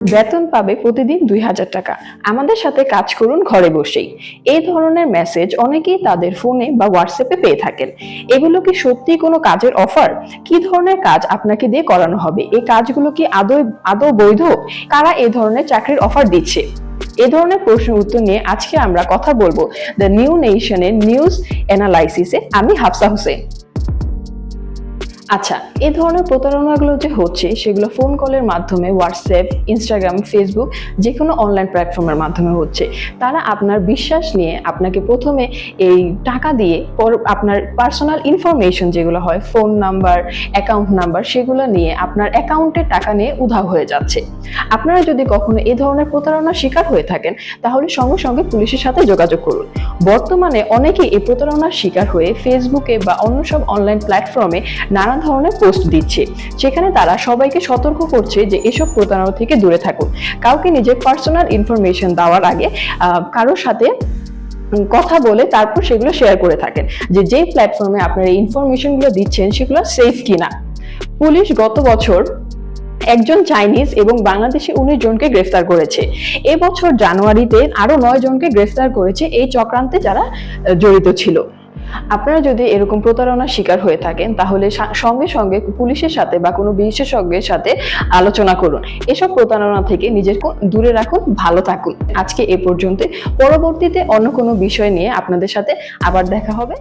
বেতন পাবে প্রতিদিন ২,০০০ টাকা। আমাদের সাথে কাজ করুন ঘরে বসেই। এই ধরনের মেসেজ অনেকেই তাদের ফোনে বা হোয়াটসঅ্যাপে পেয়ে থাকেন। এগুলো কি সত্যি কোনো কাজের অফার? কি ধরনের কাজ আপনাকে দিয়ে করানো হবে? এই কাজগুলো কি আদৌ আদৌ বৈধ? কারা এই ধরনের চাকরির অফার দিচ্ছে? এ ধরনের প্রশ্নের উত্তর নিয়ে আজকে আমরা কথা বলবো দ্য নিউ নেশনের নিউজ অ্যানালাইসিসে। আমি হাফসা হোসেন। আচ্ছা, এই ধরনের প্রতারণাগুলো যে হচ্ছে সেগুলো ফোন কলের মাধ্যমে, হোয়াটসঅ্যাপ, ইনস্টাগ্রাম, ফেসবুক যেকোনো অনলাইন প্ল্যাটফর্মের মাধ্যমে হচ্ছে। তারা আপনার বিশ্বাস নিয়ে আপনাকে প্রথমে এই টাকা দিয়ে আপনার পার্সোনাল ইনফরমেশন যেগুলো হয়, ফোন নাম্বার, অ্যাকাউন্ট নাম্বার, সেগুলো নিয়ে আপনার অ্যাকাউন্টে টাকা নিয়ে উধাও হয়ে যাচ্ছে। আপনারা যদি কখনো এই ধরনের প্রতারণার শিকার হয়ে থাকেন তাহলে সঙ্গে সঙ্গে পুলিশের সাথে যোগাযোগ করুন। বর্তমানে অনেকেই এই প্রতারণার শিকার হয়ে ফেসবুকে বা অন্য সব অনলাইন প্ল্যাটফর্মে নানা ধরনের পোস্ট দিচ্ছে। সেখানে তারা সবাইকে সতর্ক করছে যে এসব প্রতারণা থেকে দূরে থাকুন। কাউকে নিজের পার্সোনাল ইনফরমেশন দেওয়ার আগে কারোর সাথে কথা বলে তারপর সেগুলো শেয়ার করে থাকেন, যে যেই প্ল্যাটফর্মে আপনারা এই ইনফরমেশনগুলো দিচ্ছেন সেগুলো সেফ কিনা। পুলিশ গত বছর একজন চাইনিজ এবং বাংলাদেশি 19 জনকে গ্রেফতার করেছে। এবছর জানুয়ারিতে আরো 9 জনকে গ্রেফতার করেছে এই চক্রান্তে যারা জড়িত ছিল। আপনারা যদি এরকম প্রতারণার শিকার হয়ে থাকেন তাহলে সঙ্গে সঙ্গে পুলিশের সাথে বা কোনো বিশেষজ্ঞের সাথে আলোচনা করুন। এসব প্রতারণা থেকে নিজেকে দূরে রাখুন, ভালো থাকুন। আজকে এ পর্যন্ত। পরবর্তীতে অন্য কোনো বিষয় নিয়ে আপনাদের সাথে আবার দেখা হবে।